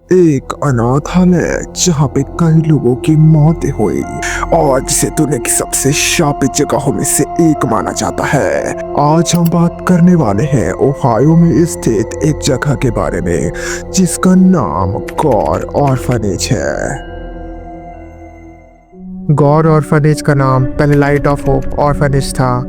एक अनाथालय जहाँ पे कई लोगों की मौतें हुई और जिसे दुनिया की सबसे शापित जगहों में से एक माना जाता है। आज हम बात करने वाले हैं ओहायो में स्थित एक जगह के बारे में जिसका नाम गॉर ऑर्फनेज है। गॉर ऑर्फनेज का नाम पहले लाइट ऑफ होप ऑर्फनेज था,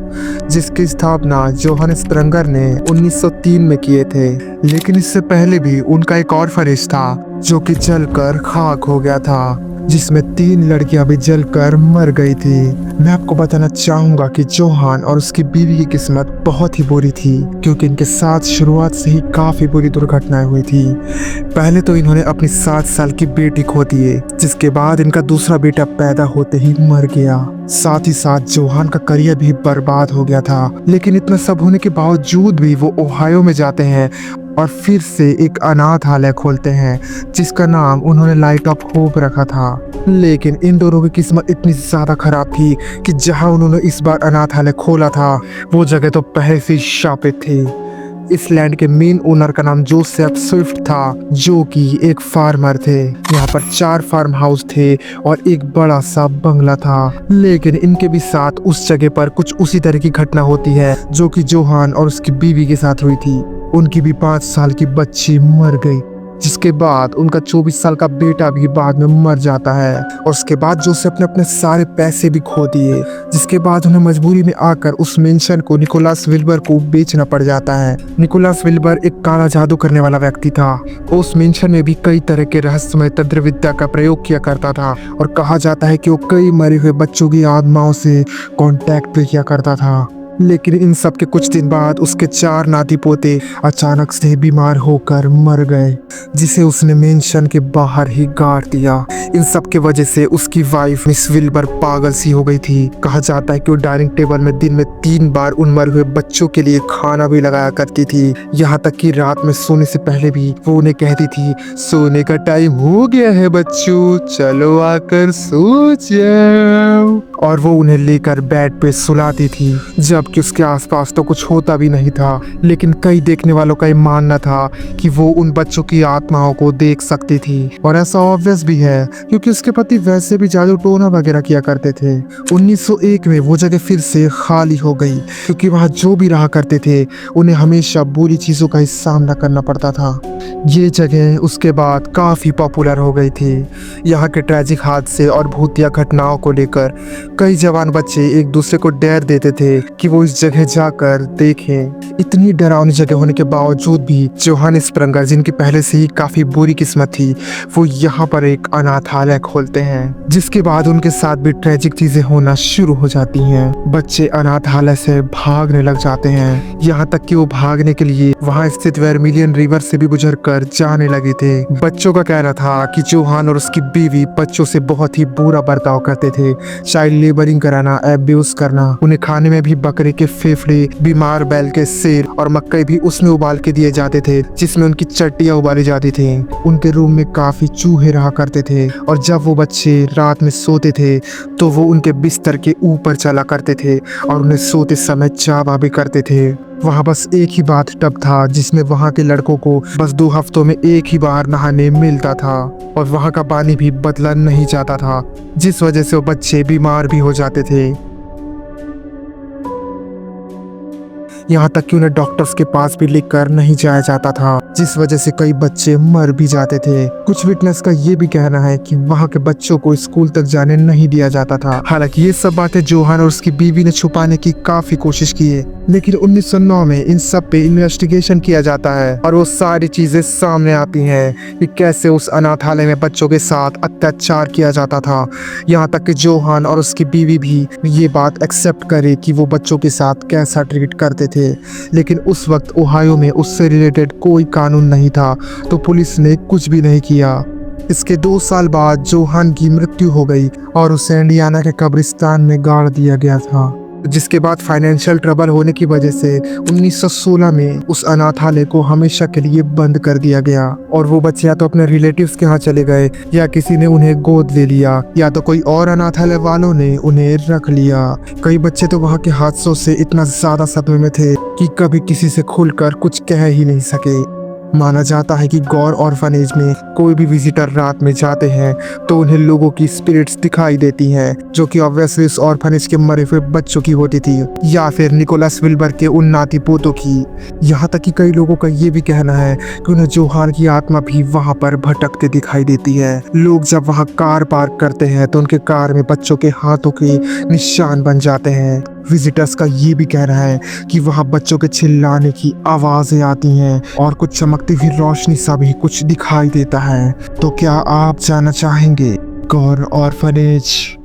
जिसकी स्थापना जोहान स्प्रंगर ने 1903 में किए थे। लेकिन इससे पहले भी उनका एक ऑर्फनेज था जो कि जलकर खाक हो गया था, जिसमें 3 लड़कियां भी जलकर मर गई थी। मैं आपको बताना चाहूंगा कि जोहान और उसकी बीवी की किस्मत बहुत ही बुरी थी, क्योंकि इनके साथ शुरुआत से ही काफी बुरी दुर्घटनाएं हुई थी। पहले तो इन्होंने अपनी 7 साल की बेटी खो दिए, जिसके बाद इनका दूसरा बेटा पैदा होते ही मर गया। साथ ही साथ जोहान का करियर भी बर्बाद हो गया था। लेकिन इतना सब होने के बावजूद भी वो ओहायो में जाते हैं और फिर से एक अनाथालय खोलते हैं, जिसका नाम उन्होंने लाइट ऑफ होप रखा था। लेकिन इन दोनों की किस्मत इतनी ज्यादा खराब थी कि जहां उन्होंने इस बार अनाथालय खोला था, वो जगह तो पहले से शापित थी। इस लैंड के मेन ओनर का नाम जोसेफ स्विफ्ट था, जो कि एक फार्मर थे। यहाँ पर 4 फार्म हाउस थे और एक बड़ा सा बंगला था। लेकिन इनके भी साथ उस जगह पर कुछ उसी तरह की घटना होती है जो कि जोहान और उसकी बीवी के साथ हुई थी। उनकी भी 5 साल की बच्ची मर गई, जिसके बाद उनका 24 साल का बेटा भी बाद में मर जाता है। और उसके बाद जोसेफ ने अपने सारे पैसे भी खो दिए, जिसके बाद उन्हें मजबूरी में आकर उस मेंशन को निकोलस विल्बर को बेचना पड़ जाता है। निकोलस विल्बर एक काला जादू करने वाला व्यक्ति था। उस मेंशन में भी कई तरह के रहस्यमय तंत्र विद्या का प्रयोग किया करता था और कहा जाता है कि वो कई मरे हुए बच्चों की आत्माओं से कांटेक्ट भी किया करता था। लेकिन इन सब के कुछ दिन बाद उसके 4 नाती पोते अचानक से बीमार होकर मर गए, जिसे उसने मेंशन के बाहर ही गाड़ दिया। इन सब के वजह से उसकी वाइफ मिस विल्बर पागल सी हो गई थी। कहा जाता है कि वो डाइनिंग टेबल में दिन में 3 बार उन मरे हुए बच्चों के लिए खाना भी लगाया करती थी। यहाँ तक कि रात में सोने से पहले भी वो उन्हें कहती थी, सोने का टाइम हो गया है बच्चों, चलो आकर सो जाओ। और वो उन्हें लेकर बेड पे सुलाती थी, जबकि उसके आसपास तो कुछ होता भी नहीं था। लेकिन कई देखने वालों का ये मानना था कि वो उन बच्चों की आत्माओं को देख सकती थी। और ऐसा ऑब्वियस भी है, क्योंकि उसके पति वैसे भी जादू टोना वगैरह किया करते थे। 1901 में वो जगह फिर से खाली हो गई, क्योंकि वहाँ जो भी रहा करते थे उन्हें हमेशा बुरी चीजों का ही सामना करना पड़ता था। ये जगह उसके बाद काफी पॉपुलर हो गई थी। यहाँ के ट्रैजिक हादसे और भूतिया घटनाओं को लेकर कई जवान बच्चे एक दूसरे को डर देते थे कि वो इस जगह जाकर देखें। इतनी डरावनी जगह होने के बावजूद भी जोहान स्प्रंगर, जिनकी पहले से ही काफी बुरी किस्मत थी, वो यहाँ पर एक अनाथालय खोलते हैं, जिसके बाद उनके साथ भी ट्रैजिक चीजें होना शुरू हो जाती हैं। बच्चे अनाथालय से भागने लग जाते हैं, यहाँ तक कि वो भागने के लिए वहाँ स्थित वेरमिलियन रिवर से भी गुजर कर जाने लगे थे। बच्चों का कहना था कि जोहान और उसकी बीवी बच्चों से बहुत ही बुरा बर्ताव करते थे, चाइल्ड लेबरिंग कराना, एब्यूज करना, उन्हें खाने में भी बकरे के फेफड़े, बीमार बैल के सिर और मक्के भी उसमें उबाल के दिए जाते थे, जिसमें उनकी चट्टियां उबाली जाती थी। उनके रूम में काफी चूहे रहा करते थे और जब वो बच्चे रात में सोते थे तो वो उनके बिस्तर के ऊपर चला करते थे और उन्हें सोते समय चावा भी करते थे। वहाँ बस एक ही बाथ टब था, जिसमें वहाँ के लड़कों को बस 2 हफ्तों में एक ही बार नहाने मिलता था और वहाँ का पानी भी बदला नहीं जाता था, जिस वजह से वो बच्चे बीमार भी हो जाते थे। यहाँ तक कि उन्हें डॉक्टर्स के पास भी लिख कर नहीं जाया जाता था, जिस वजह से कई बच्चे मर भी जाते थे। कुछ विटनेस का ये भी कहना है कि वहाँ के बच्चों को स्कूल तक जाने नहीं दिया जाता था। हालांकि ये सब बातें जोहान और उसकी बीवी ने छुपाने की काफी कोशिश की है, लेकिन 1909 में इन सब पे इन्वेस्टिगेशन किया जाता है और वो सारी चीजें सामने आती हैं कि कैसे उस अनाथालय में बच्चों के साथ अत्याचार किया जाता था। यहाँ तक कि जोहान और उसकी बीवी भी ये बात एक्सेप्ट करे कि वो बच्चों के साथ कैसा ट्रीट करते थे। लेकिन उस वक्त ओहायो में उससे रिलेटेड कोई कानून नहीं था, तो पुलिस ने कुछ भी नहीं किया। इसके 2 साल बाद जोहान की मृत्यु हो गई और उसे इंडियाना के कब्रिस्तान में गाड़ दिया गया था, जिसके बाद फाइनेंशियल ट्रबल होने की वजह से 1916 में उस अनाथालय को हमेशा के लिए बंद कर दिया गया और वो बच्चे या तो अपने रिलेटिव्स के यहाँ चले गए या किसी ने उन्हें गोद ले लिया या तो कोई और अनाथालय वालों ने उन्हें रख लिया। कई बच्चे तो वहाँ के हादसों से इतना ज्यादा सदमे में थे कि कभी किसी से खुलकर कुछ कह ही नहीं सके। माना जाता है कि गौर ऑर्फनेज में कोई भी विजिटर रात में जाते हैं तो उन्हें लोगों की स्पिरिट्स दिखाई देती हैं, जो कि ऑब्वियसली इस ऑर्फनेज के मरे हुए बच्चों की होती थी या फिर निकोलस विल्बर के उन नाती पोतों की। यहाँ तक कि कई लोगों का ये भी कहना है कि उन्हें जोहान की आत्मा भी वहाँ पर भटकते दिखाई देती है। लोग जब वहाँ कार पार्क करते हैं तो उनके कार में बच्चों के हाथों के निशान बन जाते हैं। विजिटर्स का ये भी कहना है कि वहाँ बच्चों के चिल्लाने की आवाजें आती हैं और कुछ चमकती हुई रोशनी सा भी कुछ दिखाई देता है। तो क्या आप जाना चाहेंगे गौर ऑर्फनेज?